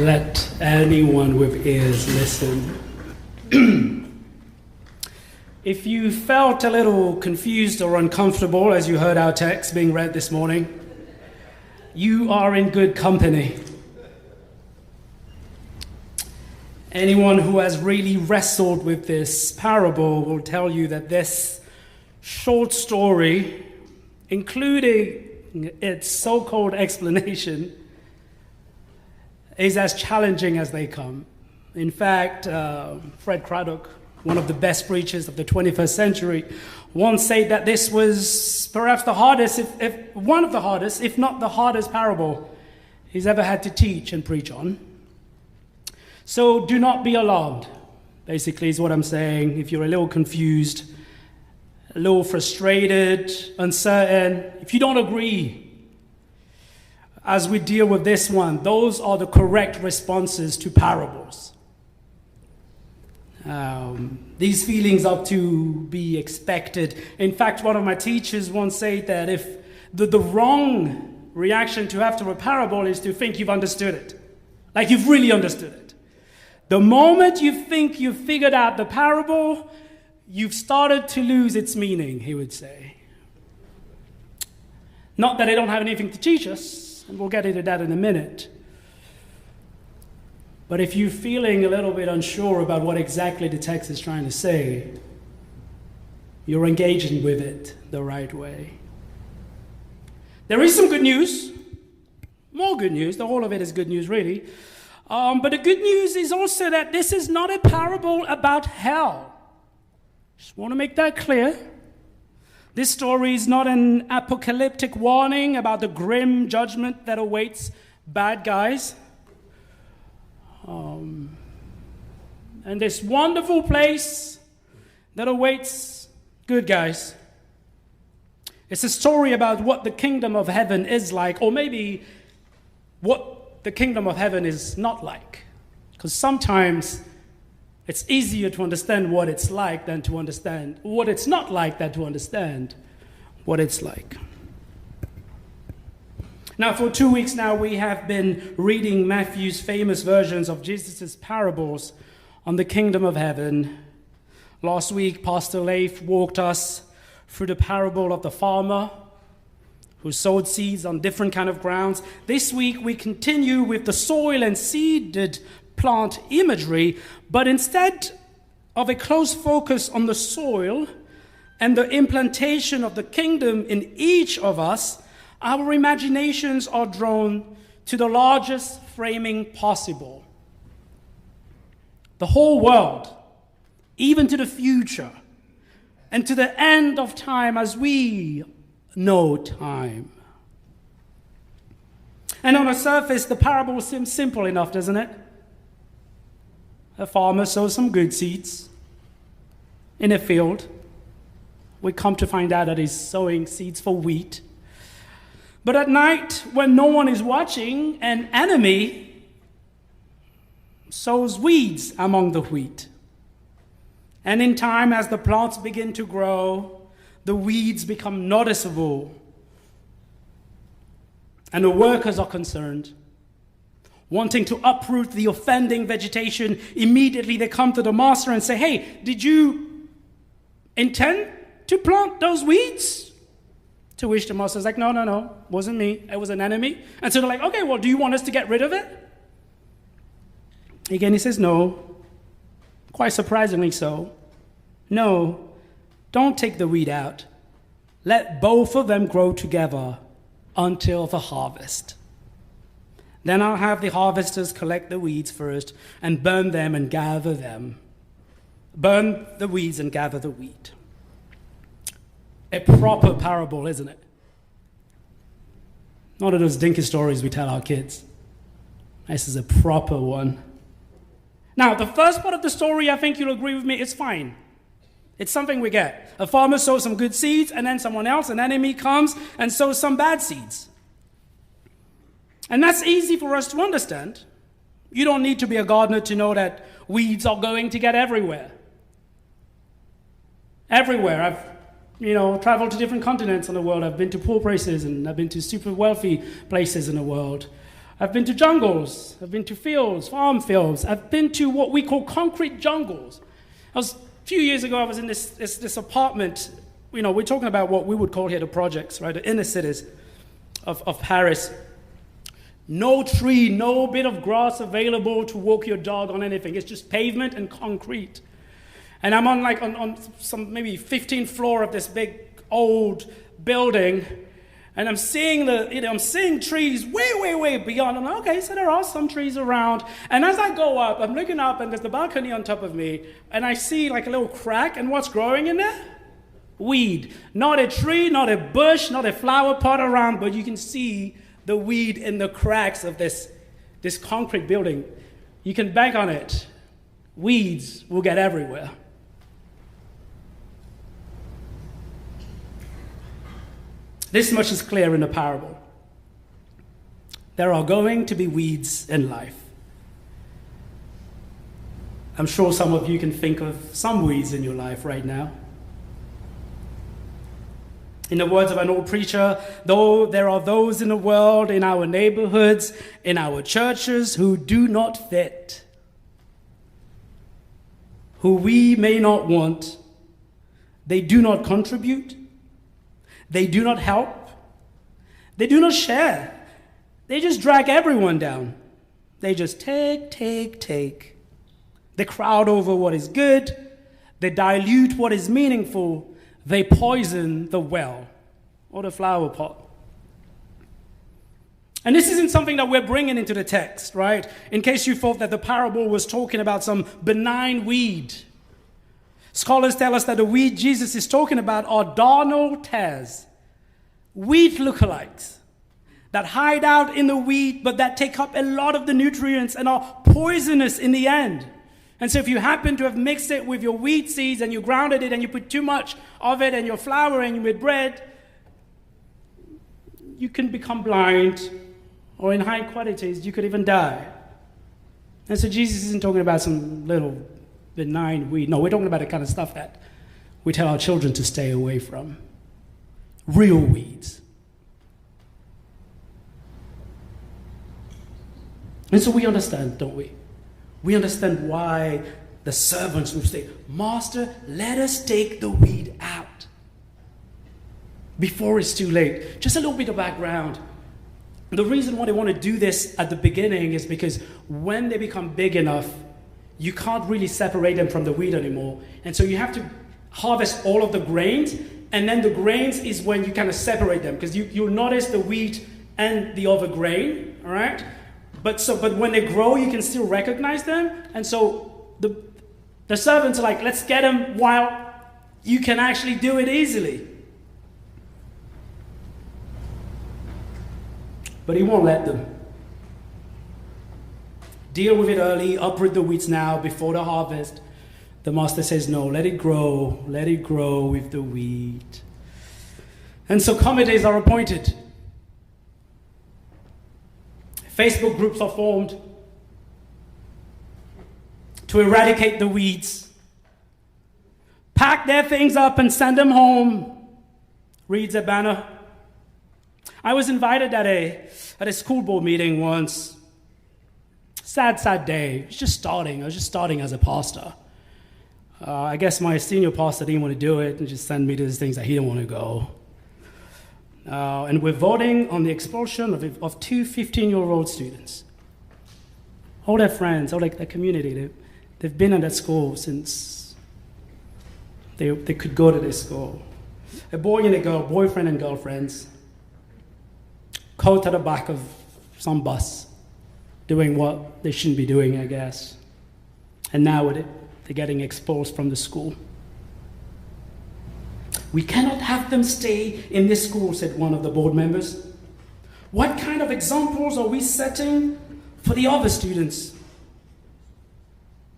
Let anyone with ears listen. If you felt a little confused or uncomfortable as you heard our text being read this morning, you are in good company. Anyone who has really wrestled with this parable will tell you that this short story, including its so-called explanation, is as challenging as they come. In fact, Fred Craddock, one of the best preachers of the 21st century, once said that this was perhaps the hardest, if one of the hardest, if not the hardest parable he's ever had to teach and preach on. So do not be alarmed, basically is what I'm saying. If you're a little confused, a little frustrated, uncertain, if you don't agree, as we deal with this one, those are the correct responses to parables. These feelings are to be expected. In fact, one of my teachers once said that if the wrong reaction to after a parable is to think you've understood it, like you've really understood it. The moment you think you've figured out the parable, you've started to lose its meaning, he would say. Not that they don't have anything to teach us, and we'll get into that in a minute. But if you're feeling a little bit unsure about what exactly the text is trying to say, you're engaging with it the right way. There is some good news, more good news. The whole of it is good news, really. But the good news is also that this is not a parable about hell. Just want to make that clear. This story is not an apocalyptic warning about the grim judgment that awaits bad guys. And this wonderful place that awaits good guys. It's a story about what the kingdom of heaven is like, or maybe what the kingdom of heaven is not like. Because sometimes it's easier to understand what it's like than to understand what it's not like than to understand what it's like. Now, for 2 weeks now, we have been reading Matthew's famous versions of Jesus' parables on the kingdom of heaven. Last week, Pastor Leif walked us through the parable of the farmer who sowed seeds on different kind of grounds. This week, we continue with the soil and seeded plant imagery, but instead of a close focus on the soil and the implantation of the kingdom in each of us, our imaginations are drawn to the largest framing possible. The whole world, even to the future, and to the end of time as we know time. And on the surface, the parable seems simple enough, doesn't it? A farmer sows some good seeds in a field. We come to find out that he's sowing seeds for wheat. But at night, when no one is watching, an enemy sows weeds among the wheat. And in time, as the plants begin to grow, the weeds become noticeable. And the workers are concerned. Wanting to uproot the offending vegetation, immediately they come to the master and say, "Hey, did you intend to plant those weeds?" To which the master's like, no, wasn't me. It was an enemy. And so they're like, "Okay, well, do you want us to get rid of it?" Again, he says, "No." Quite surprisingly so. "No, don't take the weed out. Let both of them grow together until the harvest. Then I'll have the harvesters collect the weeds first and burn them and gather them. Burn the weeds and gather the wheat." A proper parable, isn't it? Not of those dinky stories we tell our kids. This is a proper one. Now, the first part of the story, I think you'll agree with me, is fine. It's something we get. A farmer sows some good seeds, and then someone else, an enemy, comes and sows some bad seeds. And that's easy for us to understand. You don't need to be a gardener to know that weeds are going to get everywhere. Everywhere. I've traveled to different continents in the world. I've been to poor places and I've been to super wealthy places in the world. I've been to jungles. I've been to fields, farm fields. I've been to what we call concrete jungles. A few years ago, I was in this apartment. You know, we're talking about what we would call here the projects, right? The inner cities of Paris. No tree, no bit of grass available to walk your dog on anything. It's just pavement and concrete. And I'm on some maybe 15th floor of this big old building, and I'm seeing trees way beyond. I'm like, okay, so there are some trees around. And as I go up, I'm looking up, and there's the balcony on top of me, and I see like a little crack, and what's growing in there? Weed. Not a tree, not a bush, not a flower pot around, but you can see the weed in the cracks of this concrete building. You can bank on it. Weeds will get everywhere. This much is clear in the parable. There are going to be weeds in life. I'm sure some of you can think of some weeds in your life right now. In the words of an old preacher, though there are those in the world, in our neighborhoods, in our churches, who do not fit, who we may not want, they do not contribute, they do not help, they do not share, they just drag everyone down. They just take. They crowd over what is good, they dilute what is meaningful, they poison the well or the flower pot. And this isn't something that we're bringing into the text, right? In case you thought that the parable was talking about some benign weed. Scholars tell us that the weed Jesus is talking about are darnel tares, wheat lookalikes that hide out in the wheat, but that take up a lot of the nutrients and are poisonous in the end. And so if you happen to have mixed it with your wheat seeds and you grounded it and you put too much of it and your flour and you made bread, you can become blind, or in high quantities, you could even die. And so Jesus isn't talking about some little benign weed. No, we're talking about the kind of stuff that we tell our children to stay away from. Real weeds. And so we understand, don't we? We understand why the servants would say, Master, let us take the weed out before it's too late. Just a little bit of background. The reason why they want to do this at the beginning is because when they become big enough, you can't really separate them from the wheat anymore. And so you have to harvest all of the grains, and then the grains is when you kind of separate them, because you'll notice the wheat and the other grain, all right? But when they grow, you can still recognize them. And so the servants are like, let's get them while you can actually do it easily. But he won't let them. Deal with it early, uproot the weeds now before the harvest. The master says, no, let it grow with the wheat. And so committees are appointed. Facebook groups are formed to eradicate the weeds. Pack their things up and send them home, reads a banner. I was invited at a school board meeting once. Sad day. I was just starting as a pastor. I guess my senior pastor didn't want to do it and just send me to these things that he didn't want to go. And we're voting on the expulsion of two 15-year-old students. All their friends, all their community, they've been at that school since they could go to this school. A boy and a girl, boyfriend and girlfriends, caught at the back of some bus, doing what they shouldn't be doing, I guess. And now they're getting expelled from the school. We cannot have them stay in this school, said one of the board members. What kind of examples are we setting for the other students?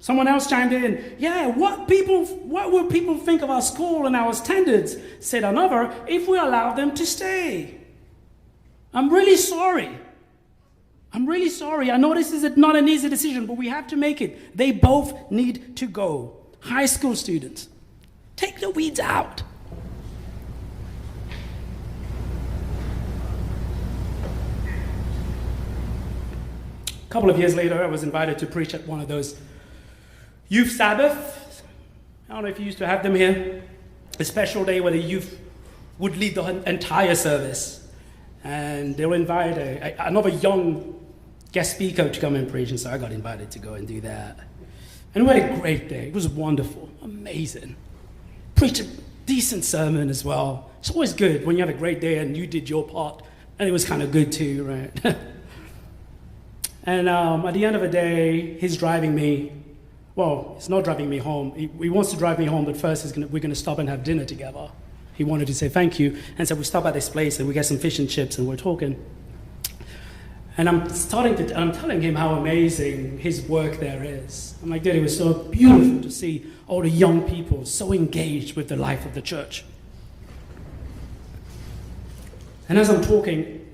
Someone else chimed in, yeah, what will people think of our school and our standards, said another, if we allow them to stay? I'm really sorry. I know this is not an easy decision, but we have to make it. They both need to go. High school students, take the weeds out. A couple of years later, I was invited to preach at one of those youth Sabbaths. I don't know if you used to have them here. A special day where the youth would lead the entire service. And they'll invite another young guest speaker to come and preach, and so I got invited to go and do that. And we had a great day. It was wonderful, amazing. Preached a decent sermon as well. It's always good when you have a great day and you did your part, and it was kind of good too, right? And at the end of the day, he's driving me. Well, he's not driving me home. He wants to drive me home, but first we're going to stop and have dinner together. He wanted to say thank you, and so we stop at this place and we get some fish and chips and we're talking. And I'm telling him how amazing his work there is. I'm like, dude, it was so beautiful to see all the young people so engaged with the life of the church. And as I'm talking,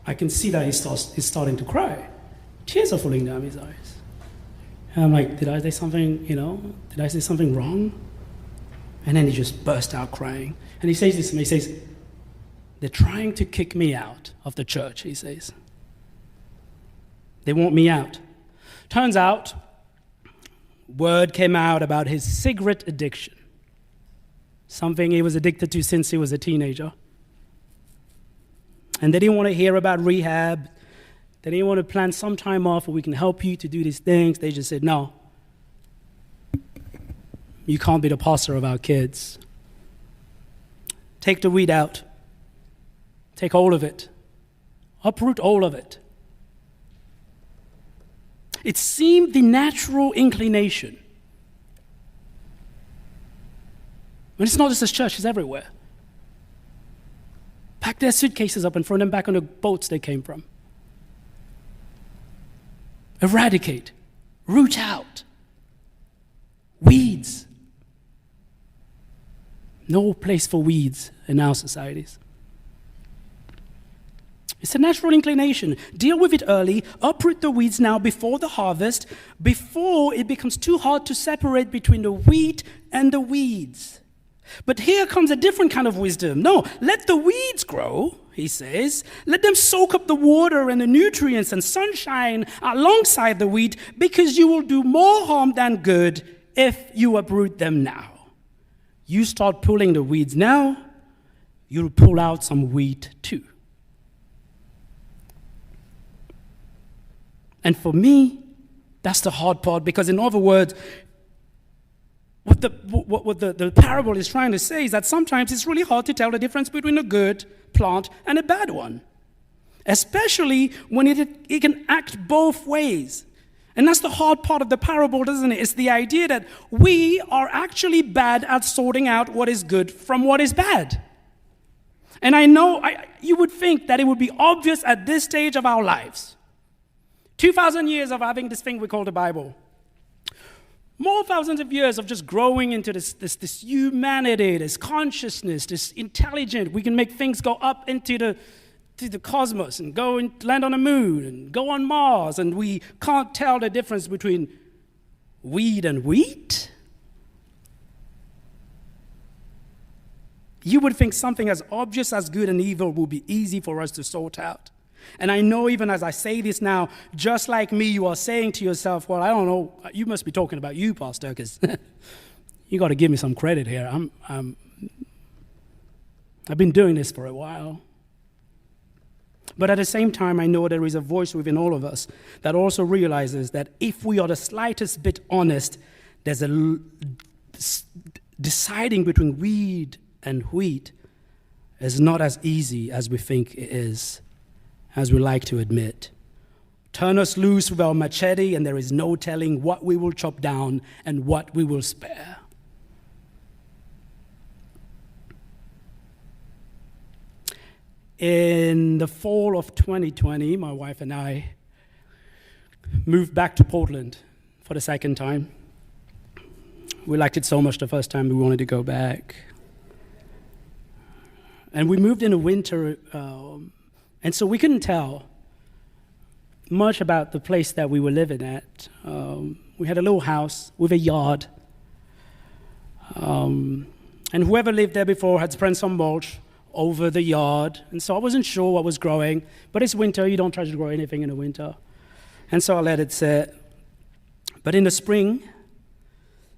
I can see that he's starting to cry. Tears are falling down his eyes. And I'm like, did I say something, did I say something wrong? And then he just burst out crying. And he says this to me, he says, they're trying to kick me out of the church, he says. They want me out. Turns out, word came out about his cigarette addiction. Something he was addicted to since he was a teenager. And they didn't want to hear about rehab. They didn't want to plan some time off where we can help you to do these things. They just said, no. You can't be the pastor of our kids. Take the weed out. Take all of it. Uproot all of it. It seemed the natural inclination. And it's not just this church, it's everywhere. Pack their suitcases up and throw them back on the boats they came from. Eradicate. Root out. Weeds. No place for weeds in our societies. It's a natural inclination. Deal with it early. Uproot the weeds now before the harvest, before it becomes too hard to separate between the wheat and the weeds. But here comes a different kind of wisdom. No, let the weeds grow, he says. Let them soak up the water and the nutrients and sunshine alongside the wheat, because you will do more harm than good if you uproot them now. You start pulling the weeds now, you'll pull out some wheat too. And for me, that's the hard part, because in other words, what the parable is trying to say is that sometimes it's really hard to tell the difference between a good plant and a bad one, especially when it can act both ways. And that's the hard part of the parable, doesn't it? It's the idea that we are actually bad at sorting out what is good from what is bad. And I know you would think that it would be obvious at this stage of our lives. 2,000 years of having this thing we call the Bible. More thousands of years of just growing into this humanity, this consciousness, this intelligent. We can make things go up into the cosmos and go and land on the moon and go on Mars, and we can't tell the difference between weed and wheat. You would think something as obvious as good and evil would be easy for us to sort out. And I know even as I say this now, just like me, you are saying to yourself, well, I don't know, you must be talking about you, Pastor, because you got to give me some credit here. I've been doing this for a while. But at the same time, I know there is a voice within all of us that also realizes that if we are the slightest bit honest, there's deciding between weed and wheat is not as easy as we think it is, as we like to admit. Turn us loose with our machete, and there is no telling what we will chop down and what we will spare. In the fall of 2020, my wife and I moved back to Portland for the second time. We liked it so much the first time we wanted to go back. And we moved in the winter, and so we couldn't tell much about the place that we were living at. We had a little house with a yard. And whoever lived there before had spread some mulch over the yard. And so I wasn't sure what was growing. But it's winter, you don't try to grow anything in the winter. And so I let it sit. But in the spring,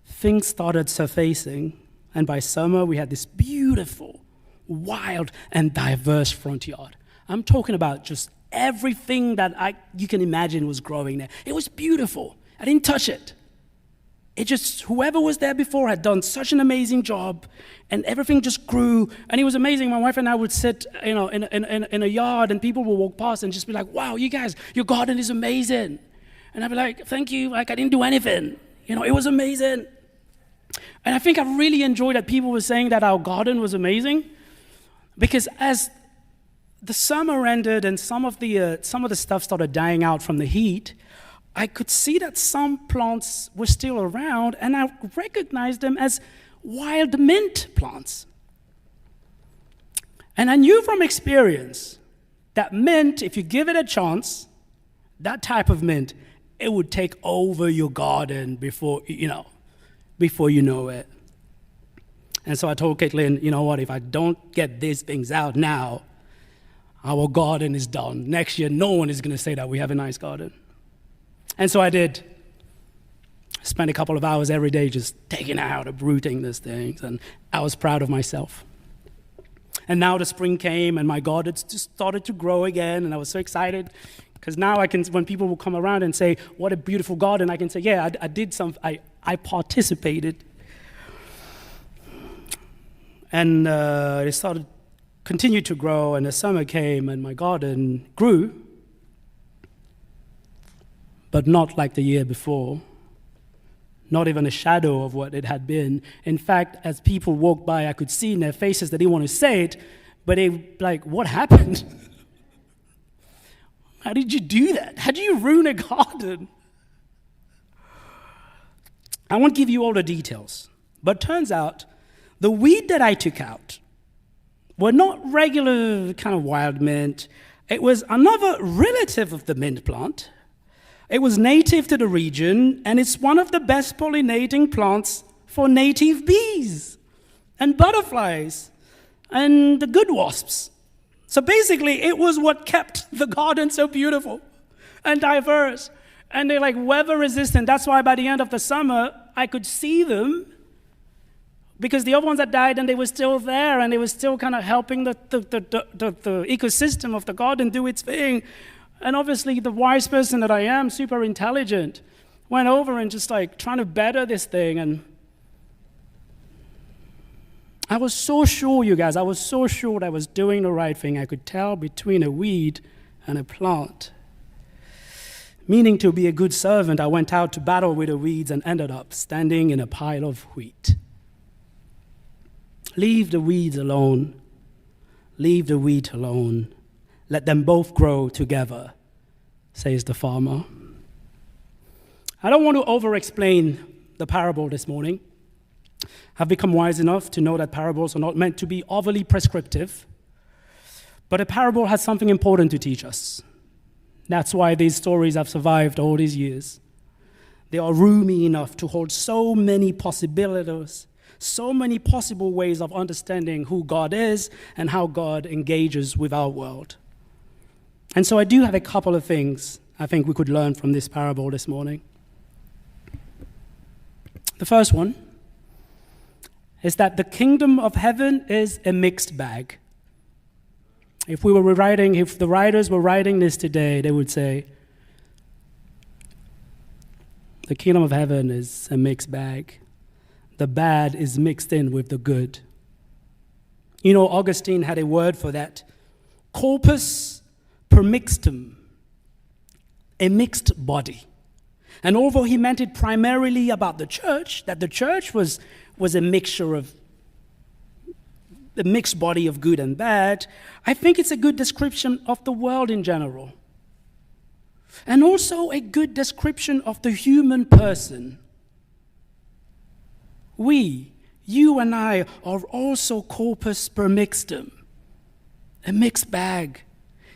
things started surfacing. And by summer, we had this beautiful, wild, and diverse front yard. I'm talking about just everything that you can imagine was growing there. It was beautiful. I didn't touch it. It just, whoever was there before had done such an amazing job, and everything just grew, and it was amazing. My wife and I would sit, in a yard, and people would walk past and just be like, wow, you guys, your garden is amazing. And I'd be like, thank you, like I didn't do anything. It was amazing. And I think I really enjoyed that people were saying that our garden was amazing, because as the summer ended and some of the stuff started dying out from the heat, I could see that some plants were still around, and I recognized them as wild mint plants. And I knew from experience that mint, if you give it a chance, that type of mint, it would take over your garden before you know it. And so I told Caitlin, you know what, if I don't get these things out now, our garden is done. Next year, no one is going to say that we have a nice garden. And so I did. Spent a couple of hours every day just taking out, uprooting these things, and I was proud of myself. And now the spring came, and my garden just started to grow again, and I was so excited, because now I can, when people will come around and say, what a beautiful garden, I can say, yeah, I did I participated. And it continued to grow, and the summer came, and my garden grew, but not like the year before, not even a shadow of what it had been. In fact, as people walked by, I could see in their faces that they didn't want to say it, but they like, what happened? How did you do that? How do you ruin a garden? I won't give you all the details, but turns out the weed that I took out were not regular kind of wild mint. It was another relative of the mint plant. It was native to the region, and it's one of the best pollinating plants for native bees and butterflies and the good wasps. So basically, it was what kept the garden so beautiful and diverse. And they're like weather resistant. That's why by the end of the summer, I could see them, because the other ones that died, and they were still there, and they were still kind of helping the ecosystem of the garden do its thing. And obviously, the wise person that I am, super intelligent, went over and just like trying to better this thing. And I was so sure, you guys, I was so sure that I was doing the right thing. I could tell between a weed and a plant. Meaning to be a good servant, I went out to battle with the weeds and ended up standing in a pile of wheat. Leave the weeds alone. Leave the wheat alone. Let them both grow together, says the farmer. I don't want to over-explain the parable this morning. I've become wise enough to know that parables are not meant to be overly prescriptive, but a parable has something important to teach us. That's why these stories have survived all these years. They are roomy enough to hold so many possibilities, so many possible ways of understanding who God is and how God engages with our world. And so I do have a couple of things I think we could learn from this parable this morning. The first one is that the kingdom of heaven is a mixed bag. If the writers were writing this today, they would say, the kingdom of heaven is a mixed bag. The bad is mixed in with the good. Augustine had a word for that. Corpus permixtum, a mixed body. And although he meant it primarily about the church, that the church was a mixture of the mixed body of good and bad, I think it's a good description of the world in general. And also a good description of the human person. We, you and I, are also corpus permixtum, a mixed bag.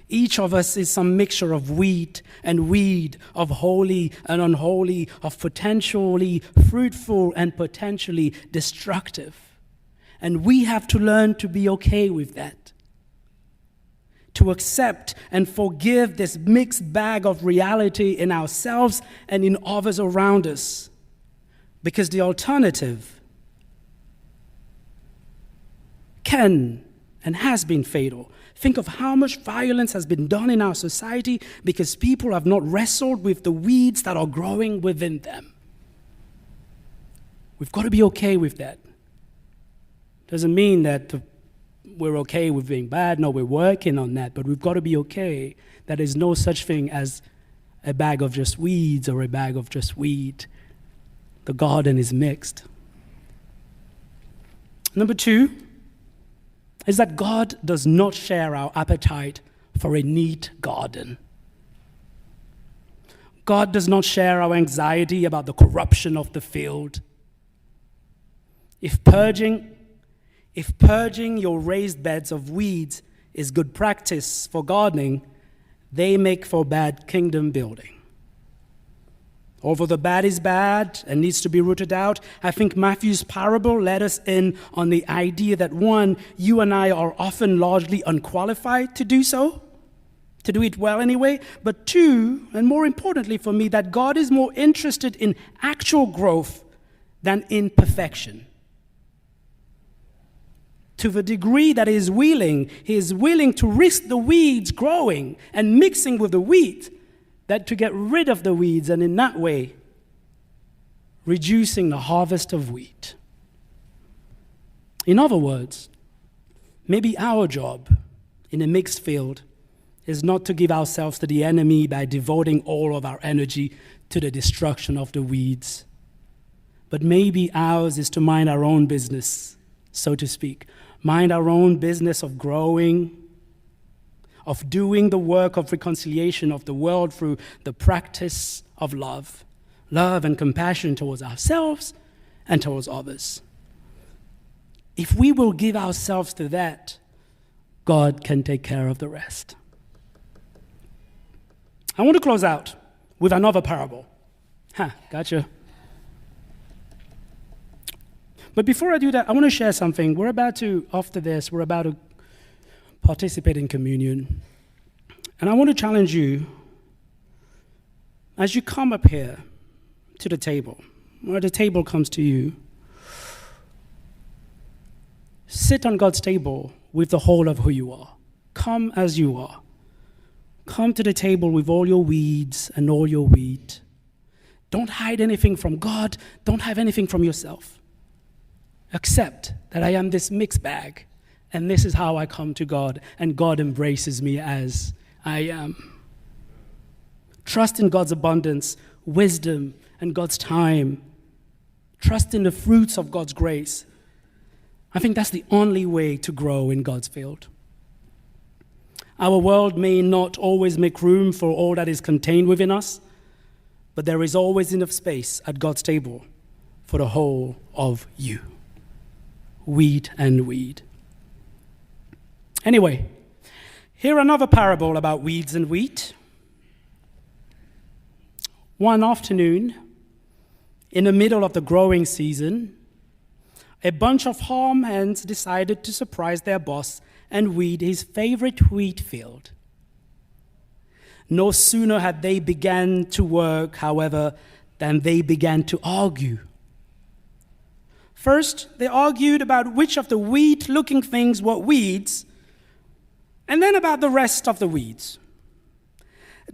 Each of us is some mixture of wheat and weed, of holy and unholy, of potentially fruitful and potentially destructive. And we have to learn to be okay with that. to accept and forgive this mixed bag of reality in ourselves and in others around us. Because the alternative can and has been fatal. Think of how much violence has been done in our society because people have not wrestled with the weeds that are growing within them. We've got to be okay with that. Doesn't mean that we're okay with being bad. No, we're working on that. But we've got to be okay that there's no such thing as a bag of just weeds or a bag of just wheat. The garden is mixed. Number 2 is that God does not share our appetite for a neat garden. God does not share our anxiety about the corruption of the field. If purging your raised beds of weeds is good practice for gardening, they make for bad kingdom building. Although the bad is bad and needs to be rooted out, I think Matthew's parable let us in on the idea that 1, you and I are often largely unqualified to do so, to do it well anyway, but 2, and more importantly for me, that God is more interested in actual growth than in perfection. To the degree that he is willing to risk the weeds growing and mixing with the wheat, that to get rid of the weeds and in that way, reducing the harvest of wheat. In other words, maybe our job in a mixed field is not to give ourselves to the enemy by devoting all of our energy to the destruction of the weeds, but maybe ours is to mind our own business, so to speak, mind our own business of growing, of doing the work of reconciliation of the world through the practice of love and compassion towards ourselves and towards others. If we will give ourselves to that, God can take care of the rest. I want to close out with another parable. Gotcha. But before I do that, I want to share something. After this, we're about to participate in communion. And I want to challenge you, as you come up here to the table, or the table comes to you, sit on God's table with the whole of who you are. Come as you are. Come to the table with all your weeds and all your wheat. Don't hide anything from God. Don't hide anything from yourself. Accept that I am this mixed bag. And this is how I come to God, and God embraces me as I am. Trust in God's abundance, wisdom, and God's time. Trust in the fruits of God's grace. I think that's the only way to grow in God's field. Our world may not always make room for all that is contained within us, but there is always enough space at God's table for the whole of you. Wheat and weed. Anyway, hear another parable about weeds and wheat. One afternoon, in the middle of the growing season, a bunch of farmhands decided to surprise their boss and weed his favorite wheat field. No sooner had they begun to work, however, than they began to argue. First, they argued about which of the wheat-looking things were weeds, and then about the rest of the weeds.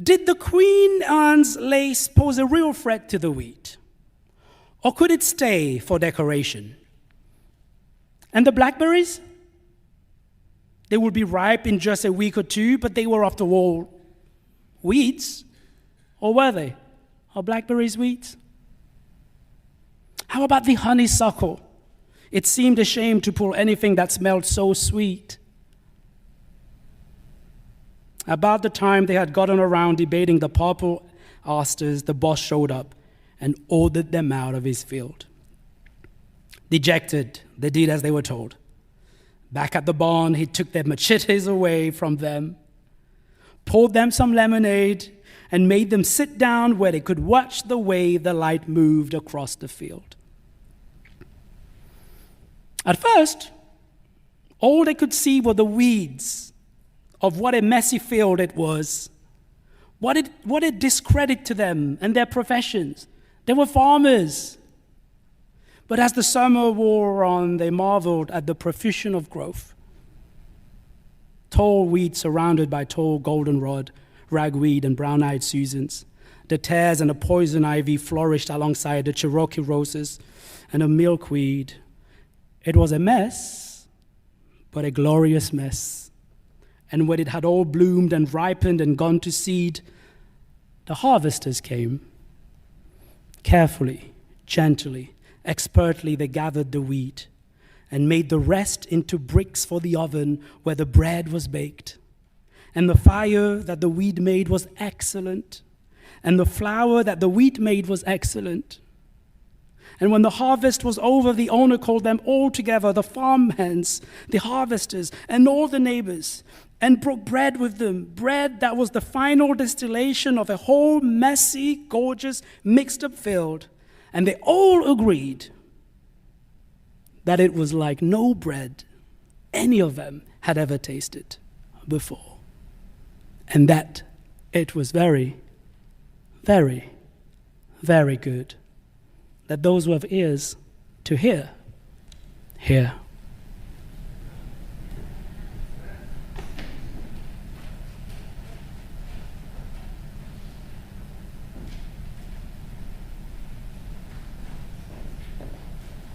Did the queen anne's lace pose a real threat to the wheat? Or could it stay for decoration? And the blackberries? They would be ripe in just a week or 2, but they were, after all, weeds. Or were they? Are blackberries weeds? How about the honeysuckle? It seemed a shame to pull anything that smelled so sweet. About the time they had gotten around debating the purple asters, the boss showed up and ordered them out of his field. Dejected, they did as they were told. Back at the barn, he took their machetes away from them, poured them some lemonade, and made them sit down where they could watch the way the light moved across the field. At first, all they could see were the weeds of what a messy field it was, what a discredit to them and their professions. They were farmers. But as the summer wore on, they marveled at the profusion of growth. Tall weeds surrounded by tall goldenrod, ragweed, and brown-eyed Susans. The tares and the poison ivy flourished alongside the Cherokee roses and the milkweed. It was a mess, but a glorious mess. And when it had all bloomed and ripened and gone to seed, the harvesters came. Carefully, gently, expertly they gathered the wheat and made the rest into bricks for the oven where the bread was baked. And the fire that the wheat made was excellent, and the flour that the wheat made was excellent. And when the harvest was over, the owner called them all together, the farmhands, the harvesters, and all the neighbors, and broke bread with them, bread that was the final distillation of a whole messy, gorgeous, mixed-up field. And they all agreed that it was like no bread any of them had ever tasted before. And that it was very, very, very good. That those who have ears to hear, hear.